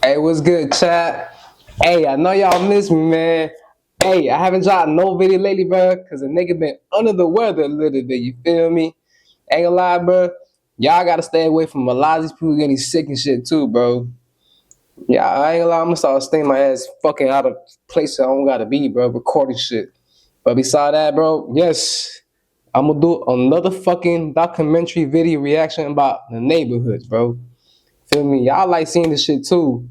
Hey, what's good, chat? Hey, I know y'all miss me, man. Hey, I haven't dropped no video lately, bro, because a nigga been under the weather a little bit, you feel me? Ain't gonna lie, bro. Y'all gotta stay away from a lot of these people getting sick and shit, too, bro. Yeah, I ain't gonna lie, I'm gonna start staying my ass fucking out of places I don't gotta be, bro, recording shit. But beside that, bro, yes, I'm gonna do another fucking documentary video reaction about the neighborhoods, bro. Feel me? Y'all like seeing this shit, too.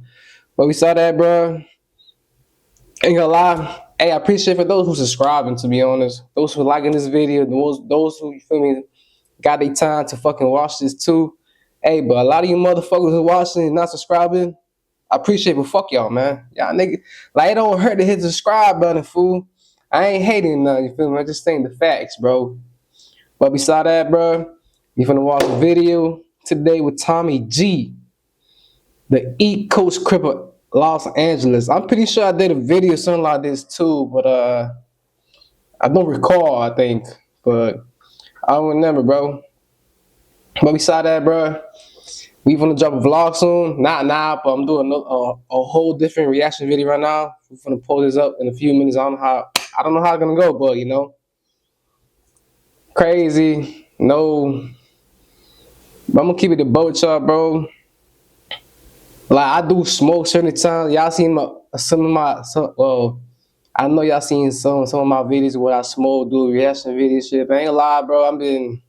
But we saw that, bro. Ain't gonna lie. Hey, I appreciate for those who subscribing, to be honest. Those who liking this video, those who, you feel me, got their time to fucking watch this too. Hey, but a lot of you motherfuckers who watching and not subscribing, I appreciate, but fuck y'all, man. Y'all nigga, like, it don't hurt to hit the subscribe button, fool. I ain't hating nothing, you feel me? I'm just saying the facts, bro. But beside that, bro, we finna watch a video today with Tommy G, the East Coast Cripper, Los Angeles. I'm pretty sure I did a video something like this too, but I don't recall. I think, but I don't remember, bro. But beside that, bro, we gonna drop a vlog soon. Not now, but I'm doing a whole different reaction video right now. We're gonna pull this up in a few minutes. I don't know how it's gonna go, but you know, crazy. No, but I'm gonna keep it the boat, y'all, bro. Like, I do smoke certain times. Y'all seen well, I know y'all seen some of my videos where I smoke, do reaction videos, shit. But I ain't gonna lie, bro. Been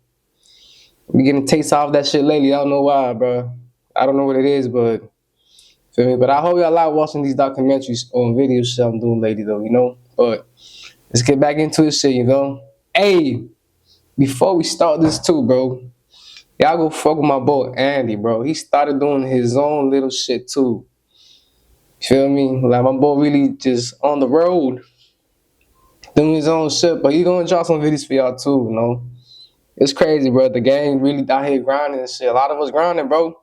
getting taste off that shit lately. I don't know why, bro. I don't know what it is, but feel me. But I hope y'all like watching these documentaries on video shit I'm doing lately, though. You know. But let's get back into this shit. You know. Hey, before we start this too, bro. Y'all go fuck with my boy Andy, bro. He started doing his own little shit too. Feel me? Like, my boy really just on the road doing his own shit, but he gonna drop some videos for y'all too, you know. It's crazy, bro. The gang really out here grinding and shit. A lot of us grinding, bro.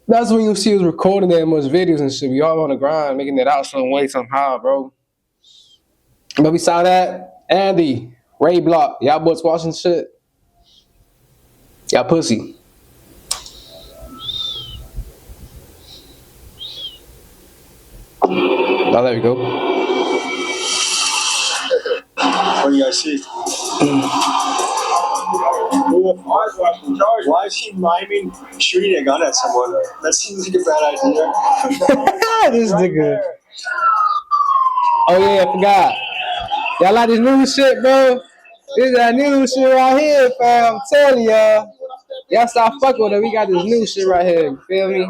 That's when you see us recording that much videos and shit. We all on the grind, making it out some way, somehow, bro. But beside that, Andy, Ray Block, y'all boys watching shit? Y'all pussy. Oh, there we go. What do you guys see? Why is he miming shooting a gun at someone? That seems like a bad idea. This nigga. Oh yeah, I forgot. Y'all like this new shit, bro? This is that new shit right here, fam. I'm telling y'all. Y'all stop fucking with it. We got this new shit right here. You feel me?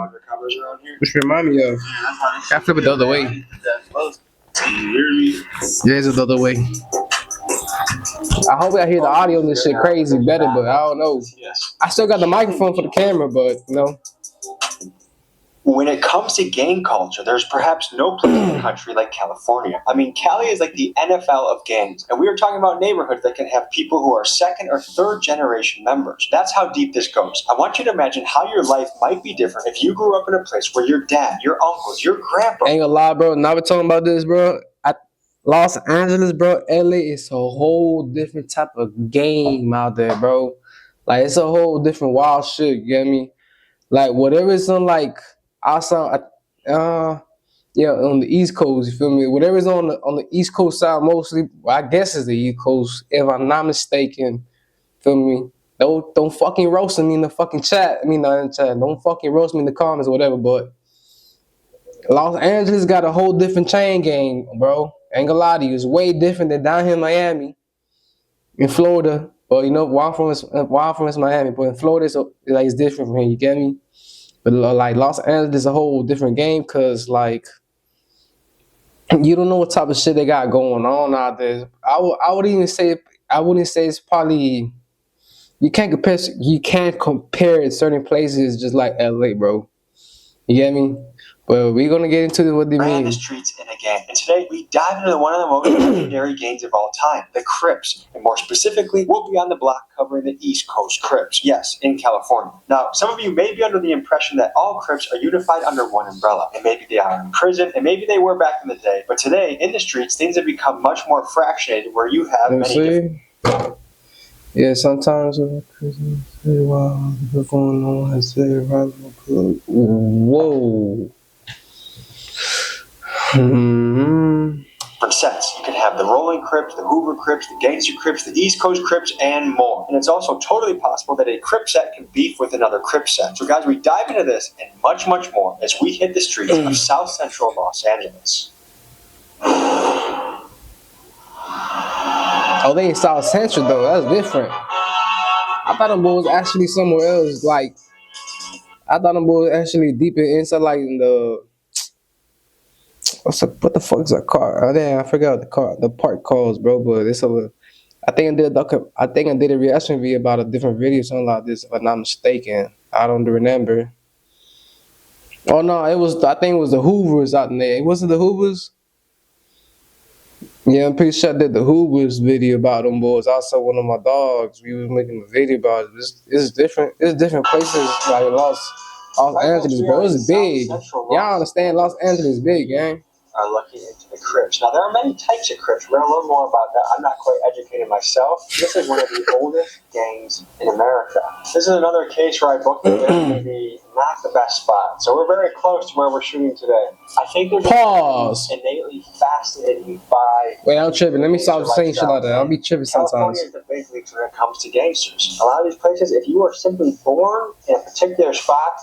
Which remind me of. I flip it the other way. Yeah, it's the other way. I hope I hear the audio on this shit crazy better, but I don't know. I still got the microphone for the camera, but you know. When it comes to gang culture, there's perhaps no place in the country like California. I mean, Cali is like the N.F.A. of gangs, and we are talking about neighborhoods that can have people who are second or third generation members. That's how deep this goes. I want you to imagine how your life might be different if you grew up in a place where your dad, your uncles, your grandpa... Ain't gonna lie, bro. Now we're talking about this, bro. Los Angeles, bro, LA is a whole different type of game out there, bro. Like, it's a whole different wild shit, you get me? Like, whatever is on, like, outside, yeah, on the East Coast, you feel me? Whatever's on the East Coast side mostly, well, I guess it's the East Coast, if I'm not mistaken, feel me? Don't fucking roast me in the fucking chat. I mean, not in the chat. Don't fucking roast me in the comments or whatever, but Los Angeles got a whole different chain gang, bro. Ain't gonna lie to you, it's way different than down here in Miami, in Florida. Well, you know, where I'm from is Miami, but in Florida, it's different from here. You get me? But like, Los Angeles is a whole different game, cause like, you don't know what type of shit they got going on out there. I wouldn't say it's probably, you can't compare certain places just like LA, bro. You get me? But we're gonna get into what they mean. The streets in a gang. And today we dive into one of the most legendary gangs of all time, the Crips. And more specifically, we'll be on the block covering the East Coast Crips. Yes, in California. Now, some of you may be under the impression that all Crips are unified under one umbrella. And maybe they are in prison, and maybe they were back in the day. But today, in the streets, things have become much more fractionated, where you have many different... Yeah, sometimes whoa. Mm-hmm. For sets, you can have the Rolling Crips, the Hoover Crips, the Gangster Crips, the East Coast Crips, and more. And it's also totally possible that a Crip set can beef with another Crip set. So guys, we dive into this and much, much more as we hit the streets of South Central Los Angeles. Oh, they in South Central though. That's different. I thought them boys actually somewhere else. Like I thought them boys actually deep inside, like in the what the fuck is that car? Oh damn, I forgot the park calls, bro. But it's a I think I think I did a reaction video about a different video, something like this, if I'm not mistaken. I don't remember. Oh no, it was I think it was the Hoovers out in there. Was it the Hoovers? Yeah, I'm pretty sure I did the Hoovers video about them boys. Also, one of my dogs, we was making a video about it. It's different. It's different places like Los Angeles, bro. It's big. Y'all understand? Los Angeles is big, gang. Are looking into the Crips. Now, there are many types of Crips. We're going to learn more about that. I'm not quite educated myself. This is one of the oldest gangs in America. This is another case where I booked it maybe not the best spot. So we're very close to where we're shooting today. I think there's Pause. innately fascinated by... Wait, I'm tripping. Let me stop saying shit like that. I'll be tripping sometimes. California is the big leagues when it comes to gangsters. A lot of these places, if you are simply born in a particular spot,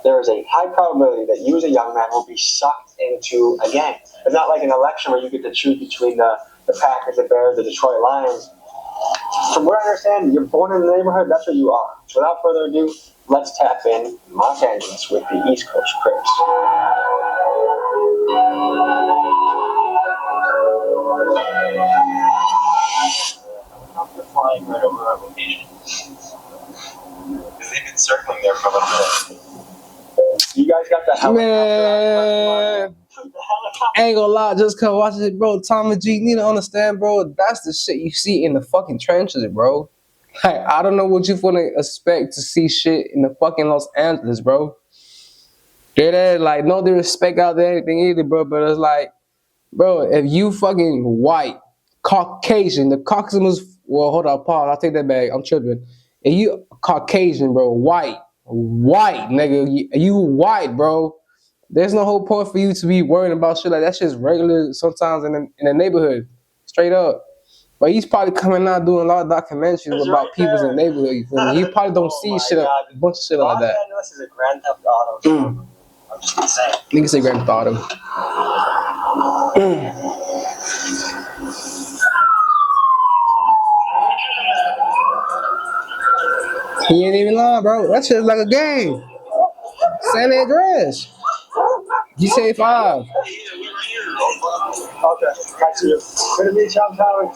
there is a high probability that you as a young man will be sucked into a gang. It's not like an election where you get to choose between the Packers, the Bears, the Detroit Lions. From what I understand, you're born in the neighborhood, that's what you are. So without further ado, let's tap in Los Angeles with the East Coast Crips. They're flying right over our location. Because they've been circling there for a little bit. You guys got the helicopter? Man, I ain't gonna lie, just come watch it, bro. Tommy G, you need to understand, bro. That's the shit you see in the fucking trenches, bro. Like, I don't know what you wanna expect to see shit in the fucking Los Angeles, bro. There, like, no disrespect out there, anything either, bro. But it's like, bro, if you fucking white, Caucasian, the Caucasians, well, hold on, pause. I'll take that back. I'm tripping. If you Caucasian, bro, white, nigga, you white, bro. There's no whole point for you to be worrying about shit like that. Shit's regular sometimes in the neighborhood, straight up. But he's probably coming out doing a lot of documentaries about people's in the neighborhood. You feel me? He probably don't see shit, a bunch of shit like that. Los Angeles is a Grand Theft Auto. I'm just saying. Nigga say Grand Theft Auto. He ain't even lying, bro. That shit's like a game. San Andreas. You say 5. Okay, got you. Good to meet you, I'm Tyler.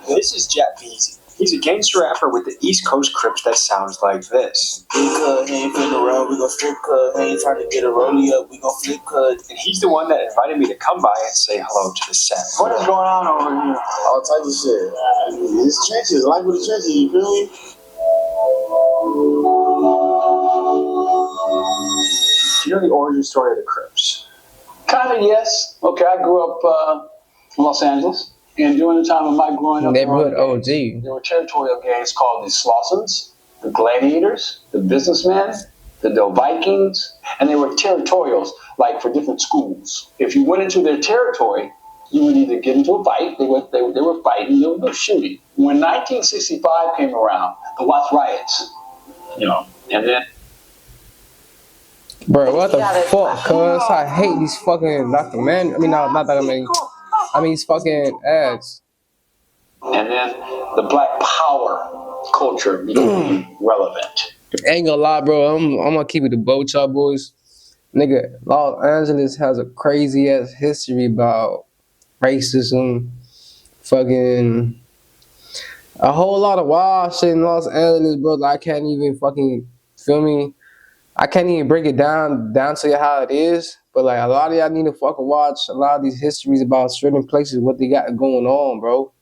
This is Jet Beezy. He's a gangster rapper with the East Coast Crips that sounds like this. He ain't finna around, we gon' flip cut. He ain't trying to get a rollie up, we gon' flip cut. And he's the one that invited me to come by and say hello to the set. What is going on over here? All types of shit. It's trenches, life with the trenches, you feel me? Do you know the origin story of the Crips? Kind of, yes. Okay, I grew up in Los Angeles, and during the time of my growing up, Neighborhood OG. There were territorial gangs called the Slossons, the Gladiators, the Businessmen, the Del Vikings, and they were territorials, like for different schools. If you went into their territory, you would either get into a fight, they were fighting, they were shooting. When 1965 came around, the Watts riots, and then... Bro, what the fuck, cuz? I hate these fucking documentaries. I mean, not documentaries. I mean, these fucking ads. And then the Black Power culture became relevant. Ain't gonna lie, bro. I'm gonna keep it the boat, y'all boys. Nigga, Los Angeles has a crazy ass history about racism, fucking a whole lot of wild shit in Los Angeles, bro. I can't even fucking feel me. I can't even break it down to you how it is. But like a lot of y'all need to fucking watch a lot of these histories about certain places, what they got going on, bro.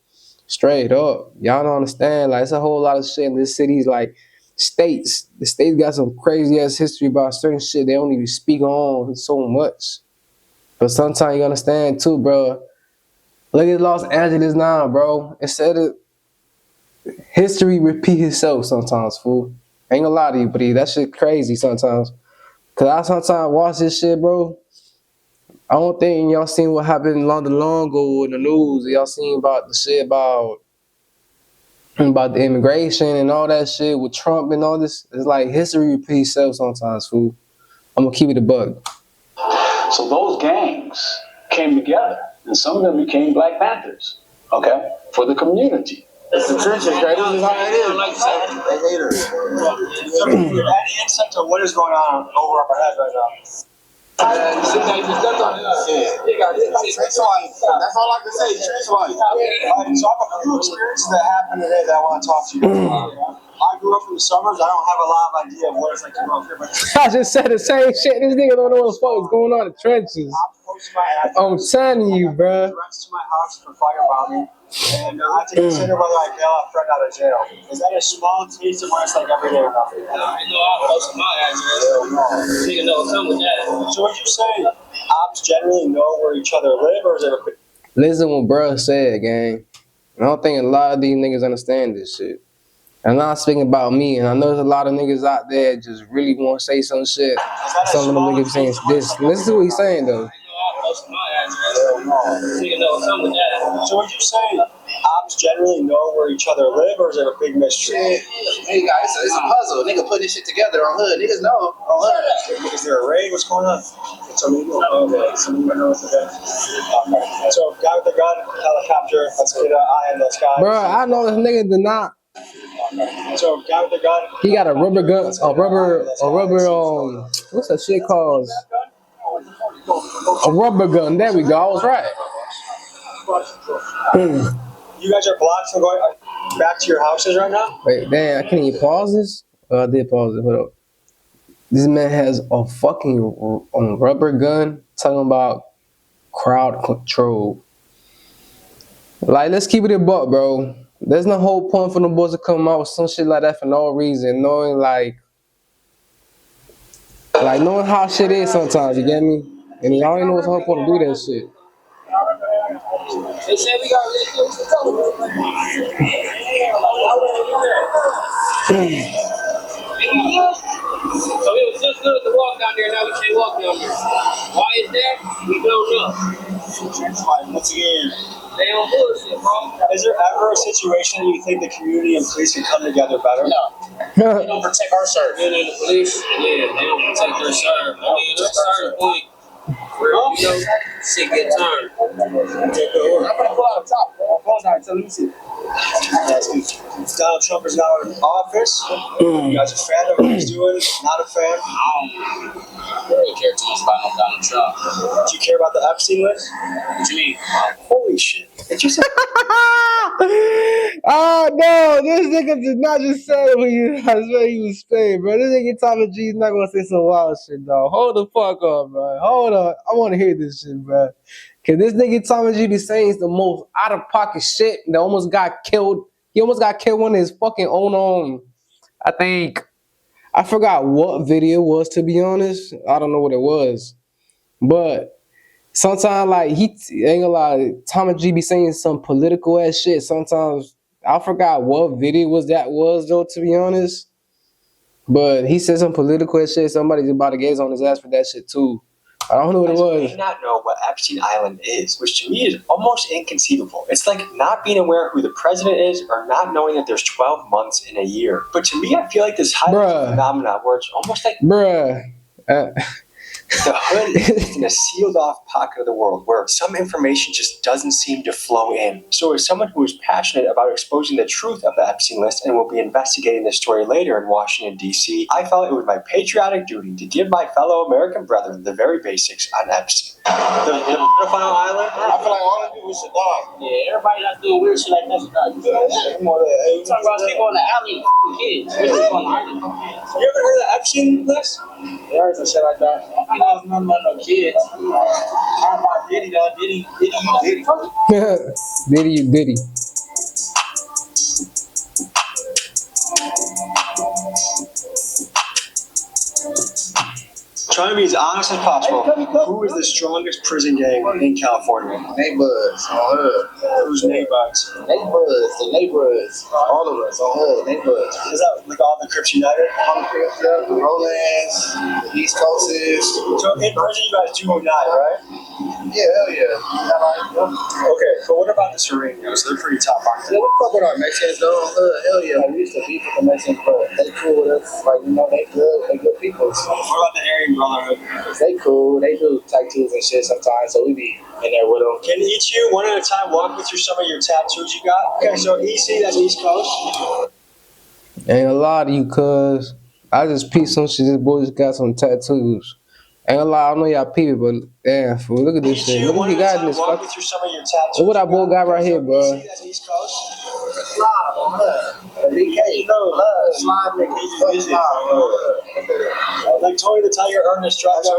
Straight up. Y'all don't understand. Like it's a whole lot of shit in this city's like states. The states got some crazy ass history about certain shit they don't even speak on so much. But sometimes you understand too, bro. Look at Los Angeles now, bro. Instead of history repeat itself sometimes, fool. Ain't gonna lie to you, but that shit crazy sometimes. Cause I sometimes watch this shit, bro. I don't think y'all seen what happened long ago in the news. Y'all seen about the shit about the immigration and all that shit with Trump and all this. It's like history repeats itself sometimes, fool. I'm gonna keep it a bug. So those gangs came together, and some of them became Black Panthers, okay, for the community. It's the trenches, right? This is how it is. Like they haters. So, any insight to what is going on over our heads right now? Trench life. That's all I can say. Trench life. Alright, so I have a few experiences that happened today that I want to talk to you about. I grew up in the suburbs. I don't have a lot of idea of what it's like to grow up here, but I just said the same shit. This nigga don't know what the fuck is going on in the trenches. I'm posting my address. I'm telling you, bruh. Address to my house for firebombing, and I have to consider whether I bail a friend out of jail. Is that a small taste of what it's like every day or nothing? I know I posted my address. Nigga know come with that. So would you say ops generally know where each other live, or is it a quick? Listen what bruh said, gang. I don't think a lot of these niggas understand this shit. I'm not speaking about me, and I know there's a lot of niggas out there that just really want to say some shit. Some of them niggas saying this. Listen to what he's saying, though. So would you say ops generally know where each other live, or is it a big mystery? Hey guys, it's a puzzle. Nigga put this shit together on hood. Niggas know on hood. Is there a raid? What's going on? Somebody knows the guy. So guy with the gun, helicopter. Let's get an eye on this guy. Bruh, I know this nigga did not. So guy with the gun. He got a rubber gun, what's that shit called? A rubber gun. There we go. I was right. You guys are blocked from going back to your houses right now? Wait, damn, I can't even pause this? I did pause it. Hold up. This man has a fucking rubber gun talking about crowd control. Like, let's keep it a buck, bro. There's no whole point for the boys to come out with some shit like that for no reason, knowing knowing how shit is sometimes, you get me? And y'all ain't know what's the whole point to do that shit. They said we got So it was just good to walk down there, now we can't walk down there. Why is that? We don't know. Once again, They on bullshit, bro. is there ever a situation that you think the community and police can come together better? No. They don't protect our serve. And the police, yeah, they don't protect their serve. I mean, at a certain point, where, shit get turned. I'm gonna pull out the top, bro. Phone's out, so let me see. Donald Trump is now in office. You guys a fan of what he's doing? Not a fan? I don't really care too much about no Donald Trump. Do you care about the Epstein list? What you mean? Holy shit. It's just Oh no, this nigga did not just say what he was saying, bro. This nigga Tommy G is not gonna say some wild shit, dog. Hold the fuck up, bro. Hold up. I wanna hear this shit, bro. Cause this nigga Tommy G be saying the most out of pocket shit that almost got killed. He almost got killed when his fucking own I forgot what video it was, to be honest. I don't know what it was. But sometimes, like, he ain't gonna lie, Tommy G be saying some political ass shit. Sometimes I forgot what video was though, to be honest. But he said some political ass shit. Somebody's about to gaze on his ass for that shit too. I don't know what it You was. may not know what Epstein Island is, which to me is almost inconceivable. It's like not being aware who the president is or not knowing that there's 12 months in a year. But to me, I feel like this highlights a phenomenon where it's almost like the hood is in a sealed off pocket of the world where some information just doesn't seem to flow in. So as someone who is passionate about exposing the truth of the Epstein list and will be investigating this story later in Washington, D.C., I felt it was my patriotic duty to give my fellow American brethren the very basics on Epstein. The pedophile island? I feel like all the people should die. Yeah, everybody that's doing weird shit like that should die. You talking about people in the alley and kids. You ever heard of the Epstein list? Yeah, I heard some shit like that. I know nothing about no kids. How about Diddy though? Diddy, you Diddy. Diddy, you Diddy. trying to be as honest as possible. Who is the strongest prison gang in California? Neighbors on Hood. Who's neighbors? Neighbors, the neighbors. All of us on Hood, neighbors. Is that like all the Crips United? All the Crips, yeah, the Rollins, the East Coasters. So in prison, you guys do unite, right? Yeah, hell yeah. Okay, but what about the Serenos? They're pretty tough, aren't they? Yeah, we fuck with our Mexicans though on Hood, hell yeah. We used to beef with the Mexicans, but they cool with us. Like, you know, they good people. What about the Aryan Brotherhood? They cool. They do tattoos and shit sometimes, so we be in there with them. Can each you, one at a time, walk me through some of your tattoos you got? Okay, so EC, that's East Coast. Ain't a lot of you, cuz. I just peeped some shit. This boy just got some tattoos. Ain't a lie, I know y'all peep it, but damn, fool, look at this shit. Look what he got in this walk fucking. me through some of your tattoos. Look what that boy got right here, bro. EC, that's East Coast. Slide on Hood. DK, no, slide nigga. Like Tony the Tiger earned his stripes. That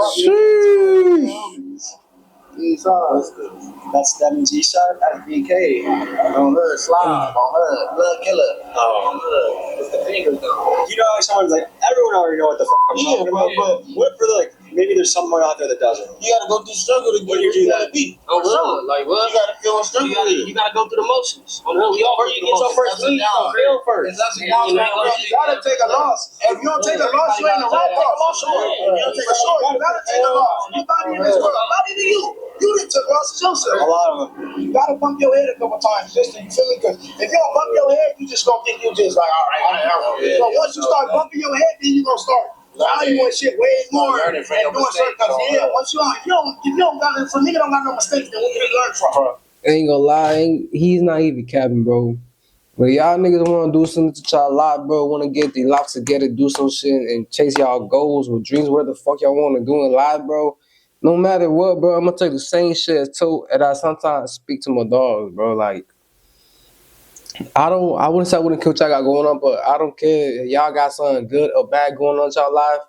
means East Side? That's DK. On Hood, slide. On Hood, blood killer. Oh. On Hood. It's the fingers though. You know how someone's like, everyone already know what the fuck I'm talking about, but what for like, maybe there's someone out there that doesn't. You gotta go through the struggle to get When you do that, beat. On Hood, like what? You gotta feel a struggle. You gotta go through the motions. On Hood, we all First, you get your first lead, you fail first. It's ups and downs. You gotta take a loss. If you don't take a loss, you ain't a right loss. If you don't take a short, you gotta take a loss. Nobody in this world, not even you. You done took losses yourself. A lot of them. You gotta bump your head a couple times just to, you feel me? Because if you don't bump your head, you just gonna think you just like, all right. So once you start bumping your head, then you gonna start valuing shit way more and doing certain things. Yeah, once if you don't got, if a nigga don't got no mistakes, then what can he learn from? Ain't gonna lie, he's not even capping, bro. But y'all niggas wanna do something to y'all lot, bro, wanna get the locks together, do some shit and chase y'all goals or dreams, whatever the fuck y'all wanna do in life, bro. No matter what, bro, I'm gonna tell you the same shit as told, and I sometimes speak to my dogs, bro. Like, I wouldn't say I wouldn't care what y'all got going on, but I don't care if y'all got something good or bad going on in y'all life,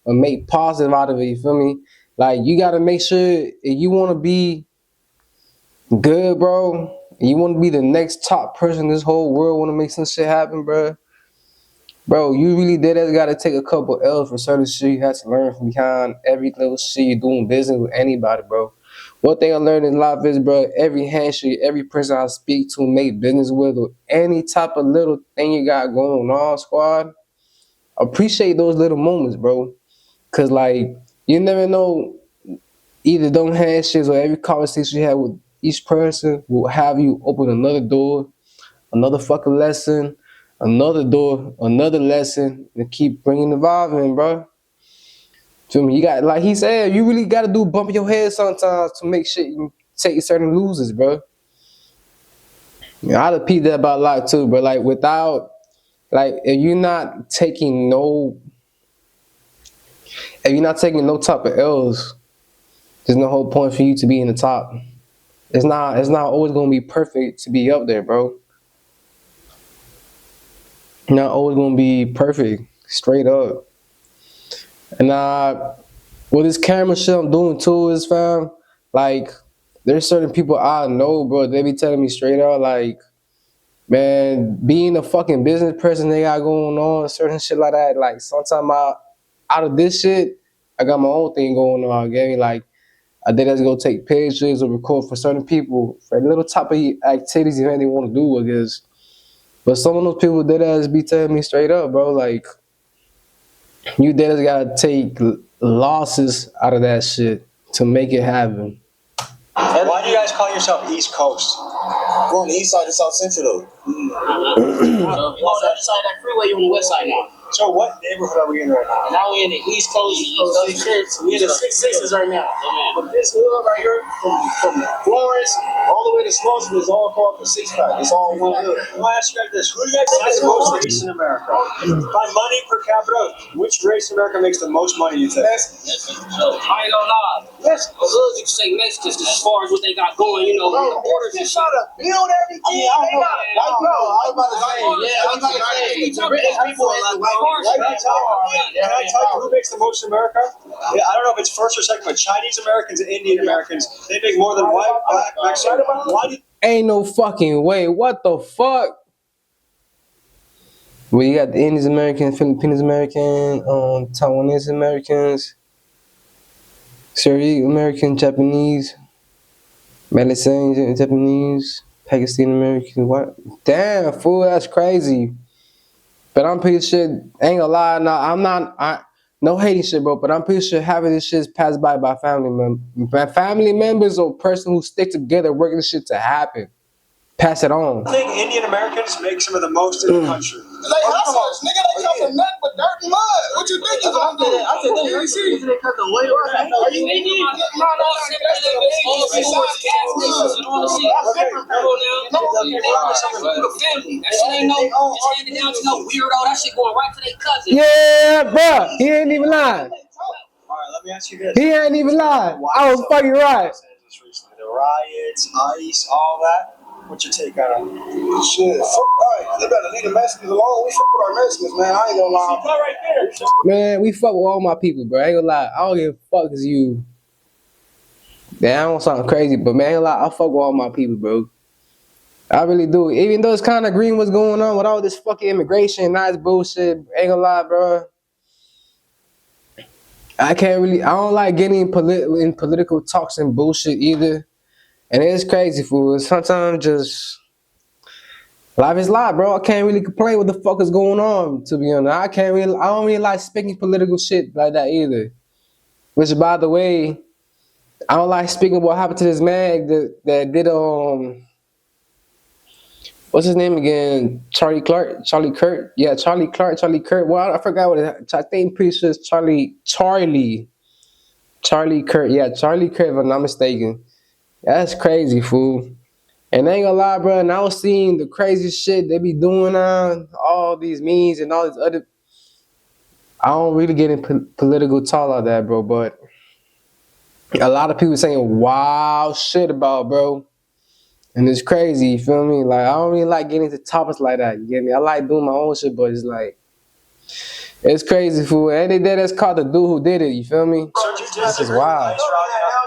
but make positive out of it, you feel me? Like, you gotta make sure if you wanna be good, bro, and you wanna be the next top person in this whole world, wanna make some shit happen, bro. Bro, you really did that. Got to take a couple L's for certain shit you have to learn from behind every little shit you're doing business with anybody, bro. One thing I learned in life is, bro, every handshake, every person I speak to, make business with, or any type of little thing you got going on, squad, appreciate those little moments, bro. Because, like, you never know, either them handshakes or every conversation you have with each person will have you open another door, another fucking lesson, another door, another lesson, and keep bringing the vibe in, bro. Feel me? You got, like he said, you really got to do bump your head sometimes to make shit you take certain losers, bro. I repeat that about life too, bro. Like, without, like, if you're not taking no type of L's, there's no whole point for you to be in the top. It's not always gonna be perfect to be up there, bro. Not always gonna be perfect, straight up. And with this camera shit I'm doing too is, fam, like, there's certain people I know, bro, they be telling me straight out, like, man, being a fucking business person they got going on, certain shit like that, like, sometimes out of this shit, I got my own thing going on, get me? Like, I did have to go take pictures or record for certain people, for little type of activities they want to do, I guess. But some of those people did as be telling me straight up, bro, like, you did gotta take losses out of that shit to make it happen. Why do you guys call yourself East Coast? We're on the east side of South Central though. You on the other side of that freeway, you on the west side now. So what neighborhood are we in right now? Now we in the East Coast. We in the 6-6s right now. But this hood right here, from Florence all the way to Slauson, is all called the 6-pack. It's all one hood. Let me ask you guys this: who do you guys think has the most race in America? By money per capita, which race in America makes the most money? You think? I ain't gonna lie. Yes. The hoods, you can say Mexicans as far as what they got going, you know, the orders and Just shit. try to build everything. I was about to say, the British people is the white Can I tell you who makes the most in America? Yeah, I don't know if it's first or second, but Chinese Americans and Indian Americans, they make more than white, black, Mexican. Why do Ain't no fucking way. What the fuck? Well, you got the Indian American, Filipino American, Taiwanese Americans. Syrian American, Japanese, Malaysian Japanese, Pakistan American. What? Damn, fool, that's crazy. But I'm pretty sure, ain't gonna lie, no, I'm not, no hating shit, bro. But I'm pretty sure having this shit passed by family members or person who stick together, working this shit to happen. Pass it on. I think Indian Americans make some of the most in the country. They hustlers, nigga. They come from nothing but dirt and mud. What you think you gonna do? I said, they easy. Are you Indian? No, that's different, bro. Family. That shit ain't no just handed down to no weirdo. That shit going right to their cousin. Yeah, bro. He ain't even lying. All right, let me ask you this. He ain't even lying. I was fucking right. The riots, ICE, all that. What's your take on it? Shit, fuck right. They better leave the Mexicans alone. We fuck with our Mexicans, man. I ain't gonna lie. Right there. Man, we fuck with all my people, bro. I ain't gonna lie. I don't give a fuck as you. Damn, I don't sound crazy, but man, I ain't gonna lie. I fuck with all my people, bro. I really do. Even though it's kind of green what's going on with all this fucking immigration and nice bullshit, ain't gonna lie, bro. I don't like getting in political talks and bullshit either. And it's crazy, fool. Sometimes just life is life, bro. I can't really complain what the fuck is going on, to be honest. I don't really like speaking political shit like that either. Which, by the way, I don't like speaking what happened to this man that did what's his name again? Charlie Kurt. Yeah, Charlie Kurt. Well, I forgot what I think pretty sure it's Charlie Kurt. Yeah, Charlie Kurt, if I'm not mistaken. That's crazy, fool. And I ain't gonna lie, bro. And I was seeing the crazy shit they be doing on all these memes and all these other. I don't really get in political talk like that, bro. But a lot of people saying wild shit about, bro. And it's crazy, you feel me? Like, I don't really like getting into topics like that, you get me? I like doing my own shit, but it's like, it's crazy, fool. And they did that's called the dude who did it, you feel me? This is wild.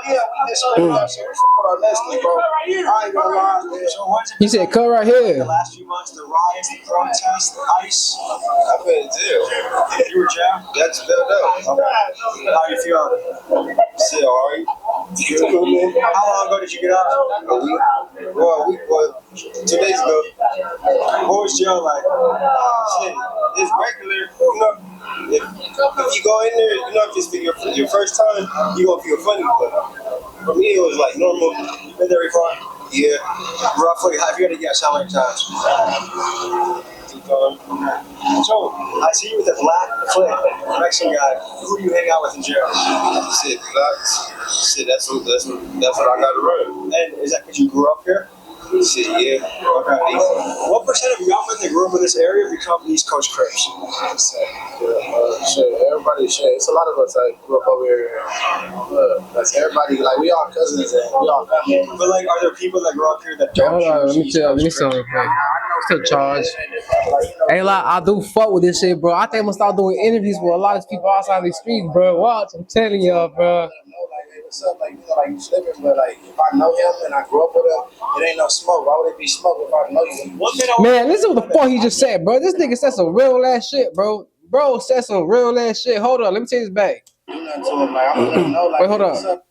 Hell yeah, we just split up. So we fuck with our Mexicans, bro. I ain't gonna lie, man. He said, cut right here. The last few months, the riots, the protests, the ICE. I've been in jail. You were jail? That's built up. Okay. How you feeling? Shit, alright. Good, man. How long ago did you get out? A week. Well, 2 days ago. What was jail like? Shit, it's regular, you know. If you go in there, you know, if it's your first time, you gonna feel funny. But for me, it was like normal. You been there before? Yeah. Roughly, have you had to guess how many times? 2 times. So, I see you with a black clip, Mexican guy. Who do you hang out with in jail? Shit, shit, that's what I got to run. And is that because you grew up here? Shit, yeah. Okay. What percent of young men that grew up in this area become East Coast Crips? Shit, everybody, shit. It's a lot of us that grew up over here. That's everybody. Like, we all cousins and we all family. But like, are there people that grew up here that don't? Hold on, let me choose tell East you Coast something Crips? real quick. Still charge. Ain't like I do fuck with this shit, bro. I think I'm gonna start doing interviews with a lot of people outside the streets, bro. Watch, I'm telling y'all, bro. What's up? Like, you know, like, you slipping, but like, if I know him and I grew up with him, it ain't no smoke. Why would it be smoke if I know you? Man, listen what the fuck he just said, bro. This nigga said some real ass shit, bro. Bro said some real ass shit. Hold on, let me take this back. Do nothing to him. Like, I'm gonna let him know. Like, Wait, hold on. what's up?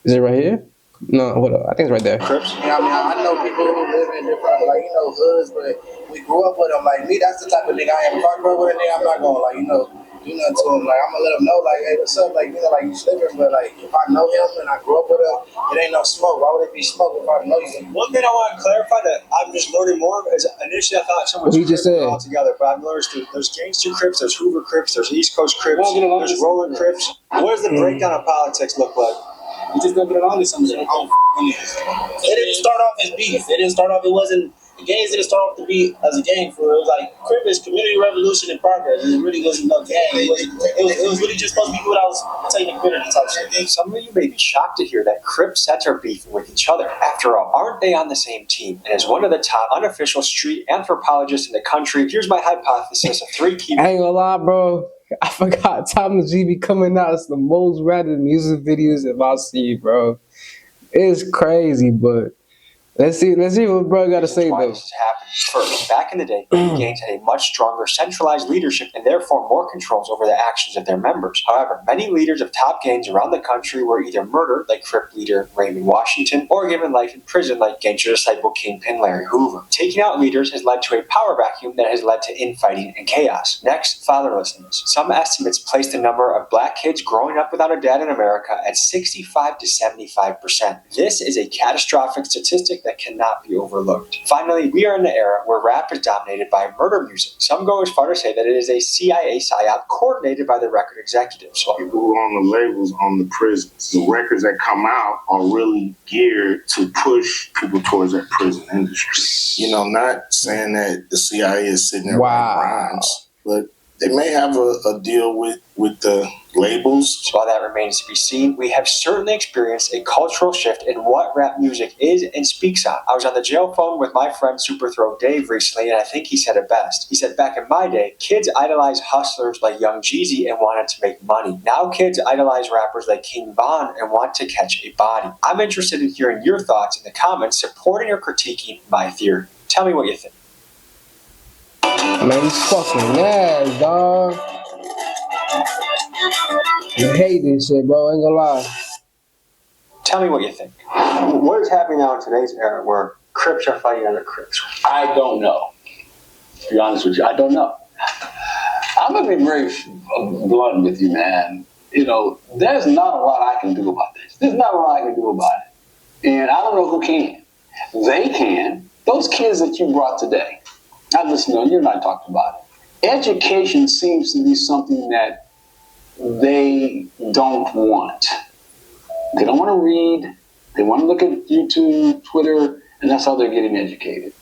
Is it right here? No, hold on. I think it's right there. Yeah, I mean, I know people who live in different, like, you know, hoods, but we grew up with them. Like, me, that's the type of nigga I am. If I grew up with a nigga, I'm not gonna, like, you know, do nothing to him. Like, I'm gonna let him know, like, hey, what's up? Like, you know, like, you slipping, but, like, if I know him and I grew up with him, it ain't no smoke. Why would it be smoke if I know you? One thing I want to clarify that I'm just learning more of is initially I thought someone What he just said. all together, but I've learned there's Gangster Crips, there's Hoover Crips, there's East Coast Crips, there's Rolling Crips. What does the breakdown of politics look like? You just don't get along with somebody. It didn't start off as beef. It wasn't, the gangs didn't start off to be as a gang for it. It was like Crip is community revolution in progress. It really wasn't no gang. It was really just supposed to be people that was taking community type shit. Some of you may be shocked to hear that Crip sets are beefing with each other. After all, aren't they on the same team? And as one of the top unofficial street anthropologists in the country, here's my hypothesis of 3 key. I ain't gonna lie, bro. I forgot Thomas G be coming out. It's the most random music videos that I've seen, bro. It's crazy, but Let's see what bro got to say why though. this is happening. First, back in the day, baby gangs had a much stronger centralized leadership and therefore more controls over the actions of their members. However, many leaders of top gangs around the country were either murdered, like Crip leader Raymond Washington, or given life in prison, like gangster disciple Kingpin Larry Hoover. Taking out leaders has led to a power vacuum that has led to infighting and chaos. Next, fatherlessness. Some estimates place the number of black kids growing up without a dad in America at 65 to 75%. This is a catastrophic statistic that cannot be overlooked. Finally, we are in the era where rap is dominated by murder music. Some go as far to say that it is a CIA psyop coordinated by the record executives. People who own the labels on the prisons. The records that come out are really geared to push people towards that prison industry. You know, not saying that the CIA is sitting there writing rhymes, but they may have a deal with the labels. So while that remains to be seen, we have certainly experienced a cultural shift in what rap music is and speaks on. I was on the jail phone with my friend Super Throw Dave recently, and I think he said it best. He said, back in my day, kids idolized hustlers like Young Jeezy and wanted to make money. Now kids idolize rappers like King Von and want to catch a body. I'm interested in hearing your thoughts in the comments, supporting or critiquing my theory. Tell me what you think. Man, he's fucking ass, dog. I hate this shit, bro. Ain't gonna lie. Tell me what you think. What is happening now in today's era where Crips are fighting other Crips? I don't know. To be honest with you, I don't know. I'm going to be very blunt with you, man. You know, there's not a lot I can do about this. There's not a lot I can do about it. And I don't know who can. They can. Those kids that you brought today, I listen to, you and I talked about it. Education seems to be something that they don't want. They don't want to read. They want to look at YouTube, Twitter, and that's how they're getting educated.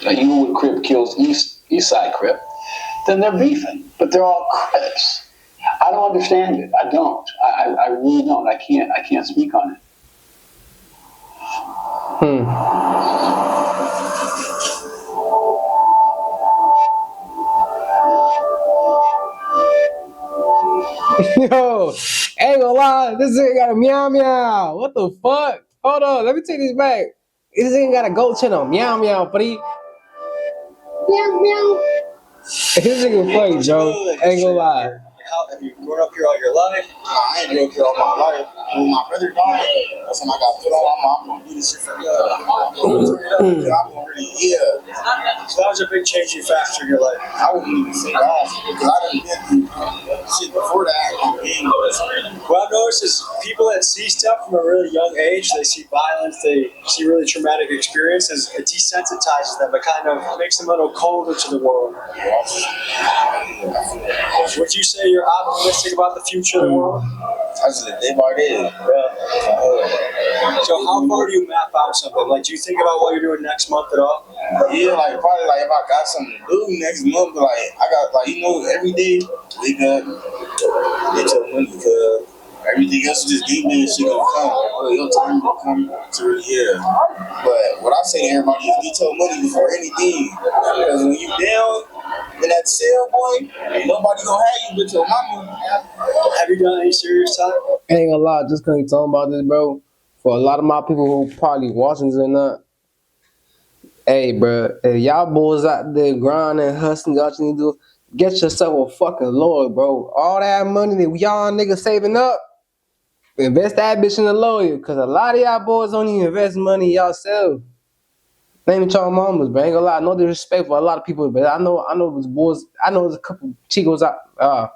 Even when Crip kills East Side Crip, then they're beefing. But they're all Crips. I don't understand it. I don't. I really don't. I can't speak on it. Yo, ain't gonna lie, this nigga got a meow meow. What the fuck? Hold on, let me take this back. This nigga got a goat channel, meow meow, buddy. Meow meow. This nigga funny, Joe. Ain't gonna lie. Have you grown up here all your life? I ain't grown up here all my life. When my brother died, that's when I got put on. I'm gonna do this shit for God. I'm gonna really, So that was a big changing factor in your life. I wouldn't even say that because I done been through shit before that. What I've noticed is people that see stuff from a really young age, they see violence, they see really traumatic experiences, it desensitizes them. It kind of makes them a little colder to the world. Would you say you're optimistic about the future of the world? I just day by day. So how far do you map out something? Like, do you think about what you're doing next month at all? Yeah, like probably like if I got something to do next month, but like I got like every day wake up, get your money, cause everything else is just getting there, shit gonna come. Like, your time gonna come to really But what I say to everybody is get your money before anything, because when you down in that cell, boy, ain't nobody gonna have you but your mama. Have you done any serious time? Ain't gonna lie, just cause you talking about this, bro. For a lot of my people who probably watching this or not, hey, bro, if y'all boys out there grinding, hustling, y'all need to do, get yourself a fucking lawyer, bro. All that money that y'all niggas saving up, invest that bitch in a lawyer, cause a lot of y'all boys don't even invest money in y'allself. Name it y'all mamas, but ain't gonna lie, no disrespect for a lot of people, but I know those boys, I know there's a couple chicos out,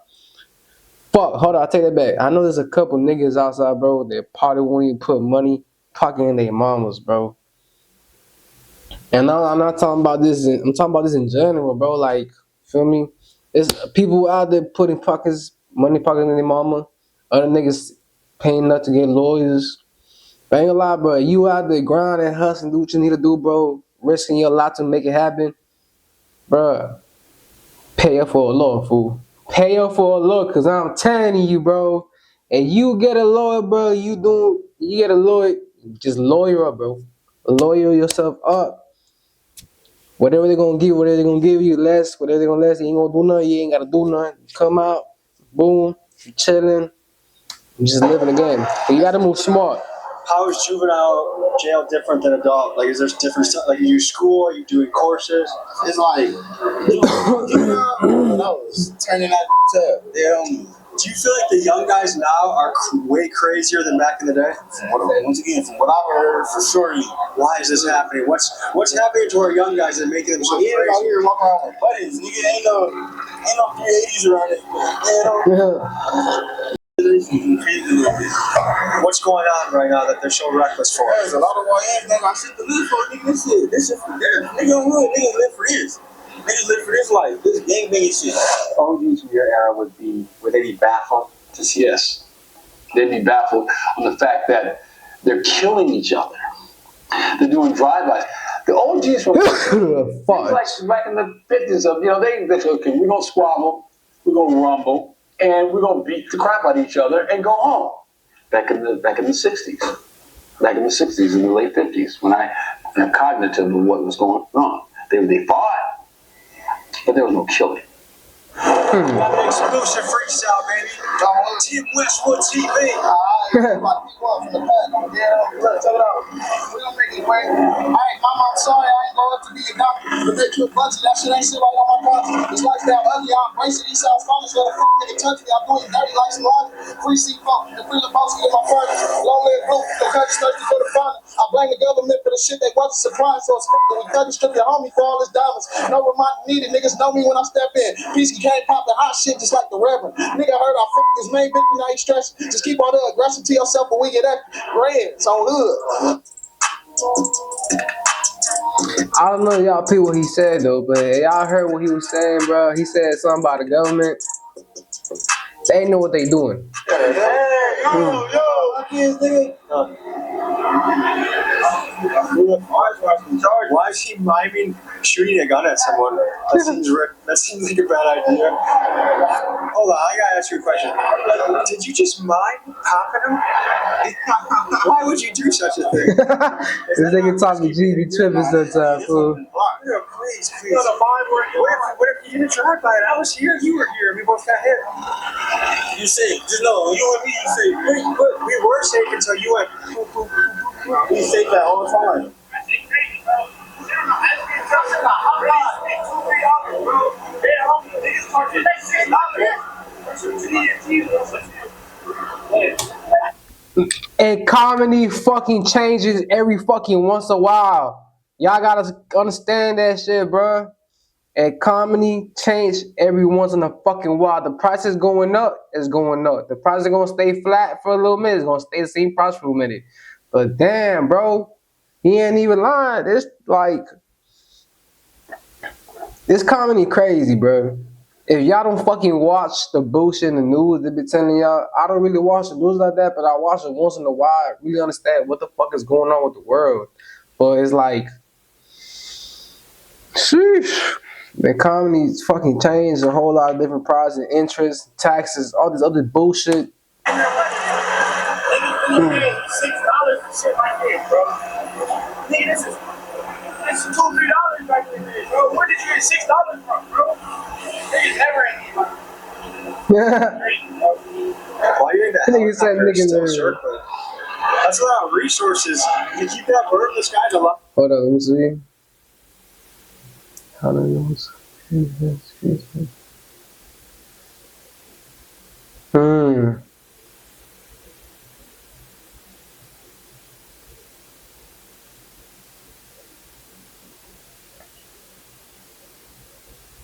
fuck, hold on, I take that back. I know there's a couple niggas outside, bro, that probably won't even put money pocket in their mamas, bro. And now I'm not talking about this, I'm talking about this in general, bro, like, feel me? There's people out there putting money pocket in their mama, other niggas paying up to get lawyers. But ain't gonna lie, bro, you out there grinding, hustling, do what you need to do, bro, risking your lot to make it happen, bro, pay up for a lawyer, fool. Pay up for a lawyer, cause I'm telling you, bro, and you get a lawyer, bro, you get a lawyer, just lawyer up, bro. Lawyer yourself up. Whatever they're gonna give you less, whatever they're gonna less, you ain't gonna do nothing, you ain't gotta do nothing. Come out, boom, you chilling, you just living again. But you gotta move smart. How is juvenile jail different than adult? Like, is there different stuff? Like, you do school? Are you doing courses? It's like, when I was turning that up, they don't. Do you feel like the young guys now are way crazier than back in the day? Once again, from what I've heard, for sure. Why is this happening? What's happening to our young guys that making them so Niggas out crazy? here walking around with buttons. Nigga, ain't no 380s around this bitch. What's going on right now that they're so reckless for? There's a lot of YNs that got shit to live for, nigga. This shit for them. Nigga, hood, niggas live for this. Niggas live for this life. This gangbanging shit. OGs from your era would they be baffled to see this? They'd be baffled on the fact that they're killing each other. They're doing drive-bys. The OGs from like back in the 50s, they say, okay, we're gonna squabble, we're gonna rumble, and we're gonna beat the crap out of each other and go home. Back in the 60s. Back in the 60s and the late 50s, when I'm cognitive of what was going on. They fought, but there was no killing. We have an exclusive freestyle, baby. Team Westwood TV. Look, check it out. We don't make it work. Alright, mama, I'm sorry, I ain't going up to be a doctor. But they took budget, that shit ain't shit right on my conscience. It's like that ugly, I'm racing these South Spanish, so the fuck nigga touch me, I'm doing dirty like some laundry. Free seat funk, the free Lebowski in my furnace. Long leg roof, the country thirsty for the fun. I blame the government for the shit they wasn't surprised, so it's fucking. We cut and strip your homie for all his diamonds. No reminder needed, niggas know me when I step in. Peasky came popping hot shit just like the Reverend. Nigga heard I fucked his main bitch, now he stressed. Just keep all the aggression to yourself when we get that bread. It's on hood. I don't know if y'all see what he said though, but y'all heard what he was saying, bro. He said something about the government. They know what they doing. Hey, yo, kids, nigga. Why is he miming shooting a gun at someone? That seems like a bad idea. Hold on, I gotta ask you a question. Did you just mime popping him? Why would you do such a thing? This nigga talking GB tripping sometimes, fool. No, please. What if you didn't drive by it? I was here, you were here, we both got hit. You safe. Just know, you and me, you safe. We were safe until you went boop, boop, boop, boop, boop. We safe that all the time. And comedy fucking changes every fucking once a while. Y'all gotta understand that shit, bro. And comedy change every once in a fucking while. The price is going up, it's going up. The price is gonna stay flat for a little minute. It's gonna stay the same price for a minute. But damn, bro, he ain't even lying. It's like, this comedy crazy, bro. If y'all don't fucking watch the bullshit in the news, they be telling y'all, I don't really watch the news like that, but I watch it once in a while. I really understand what the fuck is going on with the world. But it's like, sheesh. The economy's fucking changed a whole lot of different prices, interest, taxes, all this other bullshit. $6 for shit right there, bro. Nigga, this is $2, $3 back in the day, bro. Where did you get $6 from, bro? Niggas never ain't Yeah. Why you in that? Nigga said nigga Still never. circling. That's a lot of resources. You keep that bird, this guy's alive. Hold on, let me see. How do you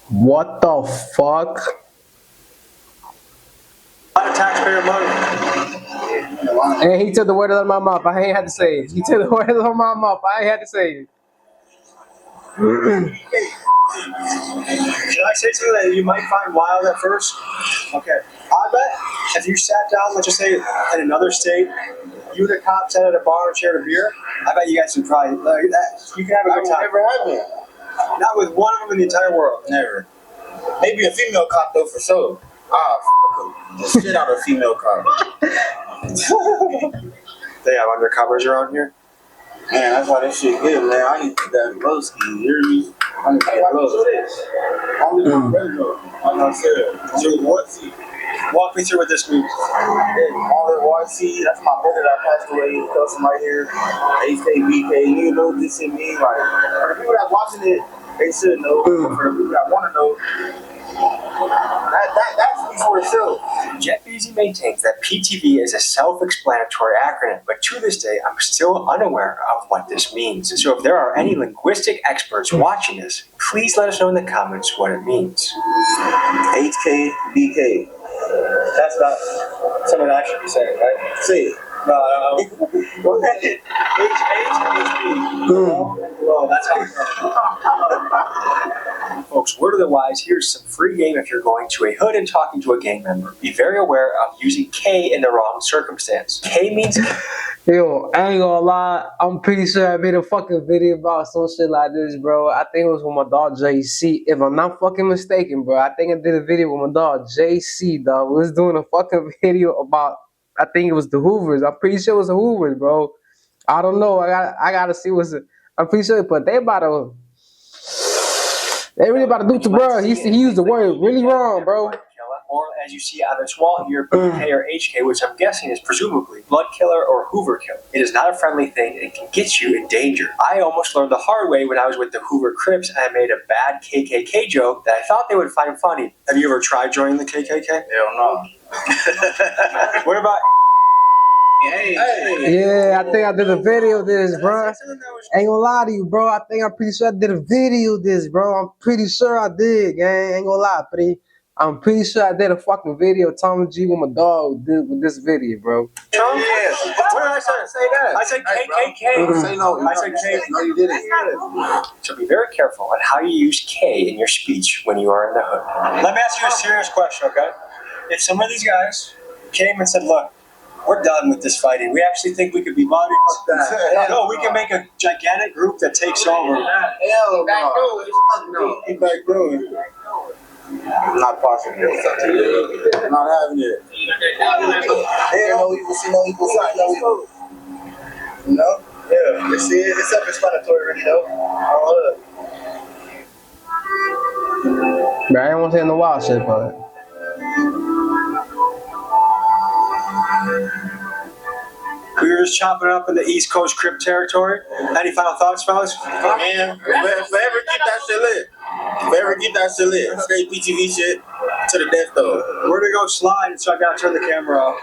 What the fuck? A lot of taxpayer money. And he took the word out of my mouth. I ain't had to say it. He took the word out of my mouth. I ain't had to say it. Can I say something that you might find wild at first? Okay. I bet if you sat down, let's just say, in another state, you and a cop sat at a bar and shared a beer, I bet you guys would probably, like that, you can have a good time. Never happened. Not with one of them in the entire world. Never. Maybe a female cop though, for sure. The shit out of a female cop. They have undercovers around here. Man, that's how this shit get, man. I need to get that glow ski, you hear me? I need to get glow. I'm just my brother, though. Like I said, so what? Walk me through what this means. All that YC, that's my brother that passed away. He does right here. HK, BK, you know what this shit mean? Like, for the people that watching it, they should know. But for the people that want to know, that speaks for itself. Jet Beasy maintains that PTV is a self-explanatory acronym, but to this day, I'm still unaware of what this means. So if there are any linguistic experts watching this, please let us know in the comments what it means. HK, BK. That's not something I should be saying, right? Say it. No. Go ahead. H and HB. Well, that's how it goes. Folks, word of the wise, here's some free game if you're going to a hood and talking to a gang member. Be very aware of using K in the wrong circumstance. K means... Yo, I ain't gonna lie, I'm pretty sure I made a fucking video about some shit like this, bro. I think it was with my dog JC. If I'm not fucking mistaken, bro, I think I did a video with my dog JC, dog. We was doing a fucking video about, I think it was the Hoovers. I'm pretty sure it was the Hoovers, bro. I don't know. I gotta see what's it. I'm pretty sure, but they really about to do to bro. He used the word really wrong, bro. Or as you see on this wall here, BK or HK, which I'm guessing is presumably blood killer or Hoover kill. It is not a friendly thing and can get you in danger. I almost learned the hard way when I was with the Hoover Crips and I made a bad KKK joke that I thought they would find funny. Have you ever tried joining the KKK? Hell no. What about... Yeah, I think I did a video of this, bro. Ain't gonna lie to you, bro. I'm pretty sure I did a video of this, bro. I'm pretty sure I did, gang. Ain't gonna lie, buddy. I'm pretty sure I did a fucking video of Tommy G with my dog did with this video, bro. Yeah. What did I say? Say that. I said KKK. Say no. I said K. No, you didn't. So be very careful on how you use K in your speech when you are in the hood. Let me ask you a serious question, okay? If some of these guys came and said, look, we're done with this fighting. We actually think we could be buddies. No, we can make a gigantic group that takes over. Hell no. He back doing. I'm not possible. I'm not having it. Ain't no evil, see no evil, sign no evil. You know? Yeah. You see it? It's self-explanatory, really, though. Bro, I ain't want to say no wild shit, but We were just chopping up in the East Coast Crip territory. Any final thoughts, fellas? Man, forever keep that shit lit. Forever keep that shit lit. Straight PTV shit to the death, though. We're gonna go slide, so I gotta turn the camera off.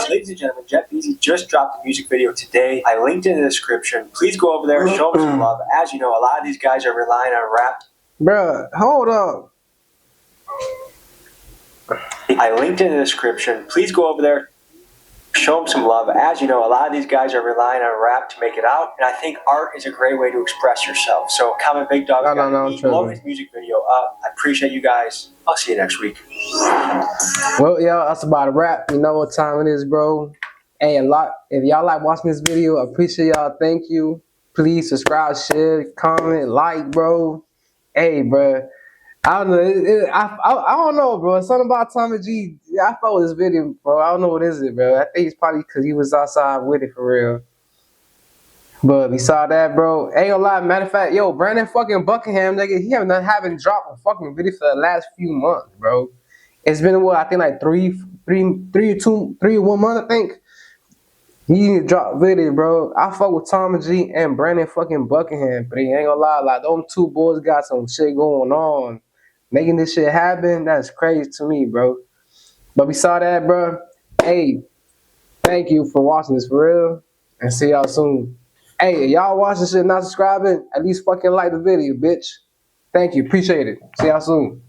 Ladies and gentlemen, Jet Beasy just dropped a music video today. I linked it in the description. Please go over there and show them some love. As you know, a lot of these guys are relying on rap. bro, hold up. I linked it in the description. Please go over there, show them some love. As you know, a lot of these guys are relying on rap to make it out, and I think art is a great way to express yourself. So comment Big Dog. Blow his music video up. I appreciate you guys. I'll see you next week. Well, y'all, that's about a wrap. You know what time it is, bro. Hey, if y'all like watching this video, I appreciate y'all. Thank you. Please subscribe, share, comment, like, bro. Hey, bro. I don't know. I don't know, bro. It's something about Tommy G. I follow this video, bro. I don't know what is it, bro. I think it's probably because he was outside with it for real. But besides that, bro, ain't gonna lie. Matter of fact, yo, Brandon fucking Buckingham, nigga, he haven't dropped a fucking video for the last few months, bro. It's been what I think like three or 1 month, I think. He need to drop video, bro. I fuck with Tommy G and Brandon fucking Buckingham, but he ain't gonna lie, like them two boys got some shit going on. Making this shit happen, that's crazy to me, bro. But besides that, bro, hey, thank you for watching this for real. And see y'all soon. Hey, y'all watching shit not subscribing, at least fucking like the video, bitch. Thank you, appreciate it. See y'all soon.